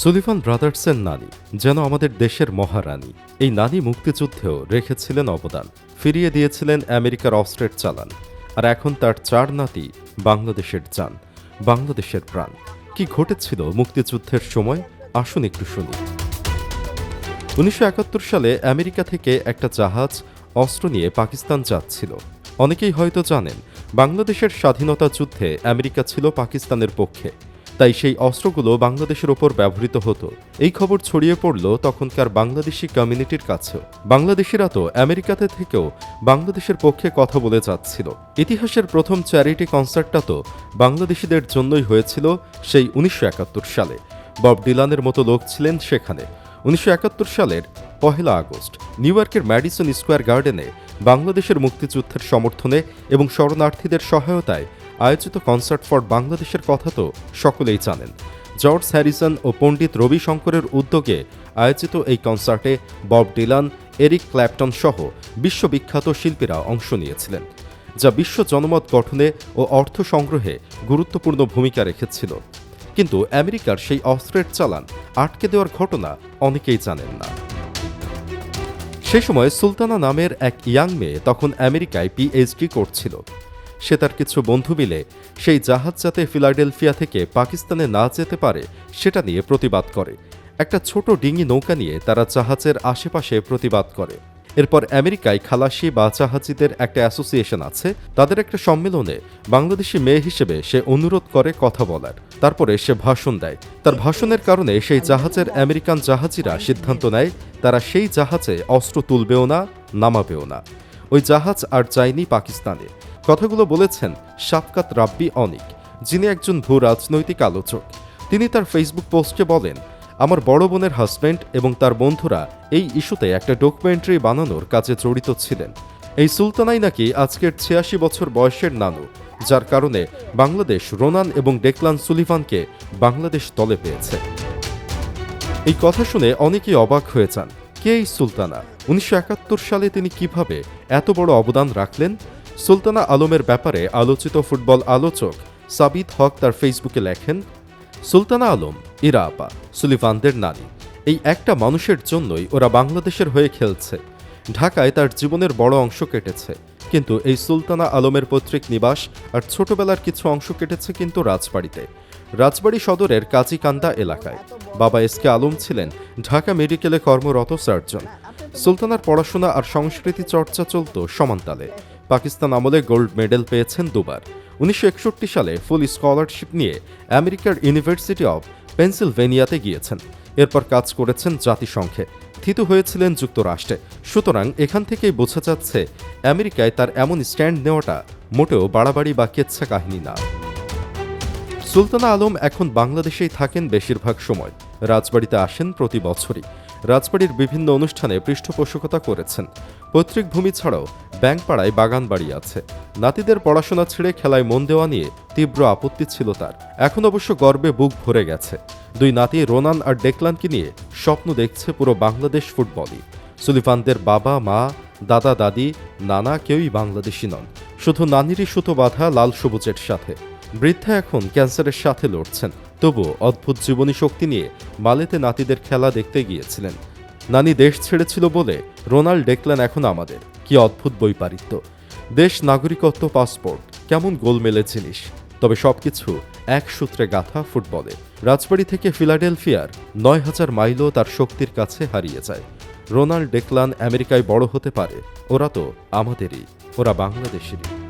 Sullivan ব্রাদার্সের নানি যেন আমাদের দেশের মহারানী। এই নানি মুক্তিযুদ্ধেও রেখেছিলেন অবদান, ফিরিয়ে দিয়েছিলেন আমেরিকার অস্ত্রের চালান। আর এখন তার চার নাতি বাংলাদেশের জান, বাংলাদেশের প্রাণ। কি ঘটেছিল মুক্তিযুদ্ধের সময় আসুন একটু শুনি। 1971 সালে আমেরিকা থেকে একটা জাহাজ অস্ত্র নিয়ে পাকিস্তান যাচ্ছিল। অনেকেই হয়তো জানেন, বাংলাদেশের স্বাধীনতা যুদ্ধে আমেরিকা ছিল পাকিস্তানের পক্ষে, তাই সেই অস্ত্রগুলো বাংলাদেশের ওপর ব্যবহৃত হতো। এই খবর ছড়িয়ে পড়ল তখনকার বাংলাদেশি কমিউনিটির কাছেও। বাংলাদেশিরা তো আমেরিকাতে থেকেও বাংলাদেশের পক্ষে কথা বলে যাচ্ছিল। ইতিহাসের প্রথম চ্যারিটি কনসার্টটা তো বাংলাদেশিদের জন্যই হয়েছিল সেই 1971 সালে। বব ডিলানের মতো লোক ছিলেন সেখানে। 1971 সালের 1 আগস্ট নিউ ইয়র্কের ম্যাডিসন স্কোয়ার গার্ডেনে বাংলাদেশের মুক্তিযুদ্ধের সমর্থনে এবং শরণার্থীদের সহায়তায় আয়োজিত কনসার্ট ফর বাংলাদেশের কথা তো সকলেই জানেন। জর্জ হ্যারিসন ও পণ্ডিত রবি শঙ্করের উদ্যোগে আয়োজিত এই কনসার্টে বব ডিলান, এরিক ক্ল্যাপটন সহ বিশ্ববিখ্যাত শিল্পীরা অংশ নিয়েছিলেন, যা বিশ্ব জনমত গঠনে ও অর্থ সংগ্রহে গুরুত্বপূর্ণ ভূমিকা রেখেছিল। কিন্তু আমেরিকার সেই অস্ত্রের চালান আটকে দেওয়ার ঘটনা অনেকেই জানেন না। সে সময় সুলতানা নামের এক ইয়াং মেয়ে তখন আমেরিকায় পিএইচডি করছিল। সে তার কিছু বন্ধু মিলে সেই জাহাজ যাতে ফিলাডেলফিয়া থেকে পাকিস্তানে না যেতে পারে সেটা নিয়ে প্রতিবাদ করে। একটা ছোট ডিঙি নৌকা নিয়ে তারা জাহাজের আশেপাশে প্রতিবাদ করে। এরপর আমেরিকায় খালাসি বা জাহাজিদের একটা অ্যাসোসিয়েশন আছে, তাদের একটা সম্মেলনে বাংলাদেশি মেয়ে হিসেবে সে অনুরোধ করে কথা বলার। তারপরে সে ভাষণ দেয়। তার ভাষণের কারণে সেই জাহাজের আমেরিকান জাহাজিরা সিদ্ধান্ত নেয় তারা সেই জাহাজে অস্ত্র তুলবেও না, নামাবেও না। ওই জাহাজ আর যায়নি পাকিস্তানে। কথাগুলো বলেছেন শাফকাত রাব্বি অনিক, যিনি একজন ভূ রাজনৈতিক আলোচক। তিনি তার ফেসবুক পোস্টে বলেন, আমার বড় বোনের হাজব্যান্ড এবং তার বন্ধুরা এই ইস্যুতে একটা ডকুমেন্টারি বানানোর কাজে জড়িত ছিলেন। এই সুলতানাই নাকি আজকের 86 বছর বয়সের নানু, যার কারণে বাংলাদেশ রোনান এবং ডেকলান সুলিভানকে বাংলাদেশ দলে পেয়েছে। এই কথা শুনে অনেকেই অবাক হয়ে যান। কে এই সুলতানা? 1971 সালে তিনি কিভাবে এত বড় অবদান রাখলেন? সুলতানা আলমের ব্যাপারে আলোচিত ফুটবল আলোচক সাবিত হক তার ফেসবুকে লেখেন, সুলতানা আলম ইরা আপা, সুলিভানদের নানি। এই একটা মানুষের জন্যই ওরা বাংলাদেশের হয়ে খেলছে। ঢাকায় তার জীবনের বড় অংশ কেটেছে, কিন্তু এই সুলতানা আলমের পৈতৃক নিবাস আর ছোটবেলার কিছু অংশ কেটেছে কিন্তু রাজবাড়িতে, রাজবাড়ী সদরের কাজীকান্দা এলাকায়। বাবা এসকে আলম ছিলেন ঢাকা মেডিকেলে কর্মরত সার্জন। সুলতানার পড়াশোনা আর সংস্কৃতি চর্চা চলত সমানতালে। পাকিস্তান আমলে গোল্ড মেডেল পেয়েছেন দুবার। 1961 সালে ফুল স্কলারশিপ নিয়ে আমেরিকার ইউনিভার্সিটি অব পেনসিলভেনিয়াতে গিয়েছেন। এরপর কাজ করেছেন জাতিসংঘে, থিতু হয়েছিলেন যুক্তরাষ্ট্রে। সুতরাং এখান থেকেই বোঝা যাচ্ছে আমেরিকায় তার এমন স্ট্যান্ড নেওয়াটা মোটেও বাড়াবাড়ি বা কেচ্ছা কাহিনী না। সুলতানা আলম এখন বাংলাদেশেই থাকেন বেশিরভাগ সময়। রাজবাড়িতে আসেন প্রতি বছরই। রাজবাড়ির বিভিন্ন অনুষ্ঠানে পৃষ্ঠপোষকতা করেছেন। পৈতৃক ভূমি ছাড়াও ব্যাংকপাড়ায় বাগান বাড়ি আছে। নাতিদের পড়াশোনা ছেড়ে খেলায় মন দেওয়া নিয়ে তীব্র আপত্তি ছিল তার। এখন অবশ্য গর্বে বুক ভরে গেছে। দুই নাতি রোনান আর ডেকলানকে নিয়ে স্বপ্ন দেখছে পুরো বাংলাদেশ ফুটবলই। সুলিভানদের বাবা, মা, দাদা, দাদি, নানা কেউই বাংলাদেশি নন। শুধু নানিরই সুতো বাঁধা লাল সবুজের সাথে। বৃদ্ধা এখন ক্যান্সারের সাথে লড়ছেন, তবুও অদ্ভুত জীবনী শক্তি নিয়ে মালেতে নাতিদের খেলা দেখতে গিয়েছিলেন। নানি দেশ ছেড়েছিল বলে রোনাল্ড ডেকলান এখন আমাদের। কি অদ্ভুত বৈপারিত্য! দেশ, নাগরিকত্ব, পাসপোর্ট, কেমন গোলমেলে জিনিস। তবে সবকিছু এক সূত্রে গাঁথা ফুটবলে। রাজবাড়ি থেকে ফিলাডেলফিয়ার 9000 মাইলও তার শক্তির কাছে হারিয়ে যায়। রোনাল্ড ডেকলান আমেরিকায় বড় হতে পারে, ওরা তো আমাদেরই, ওরা বাংলাদেশেরই।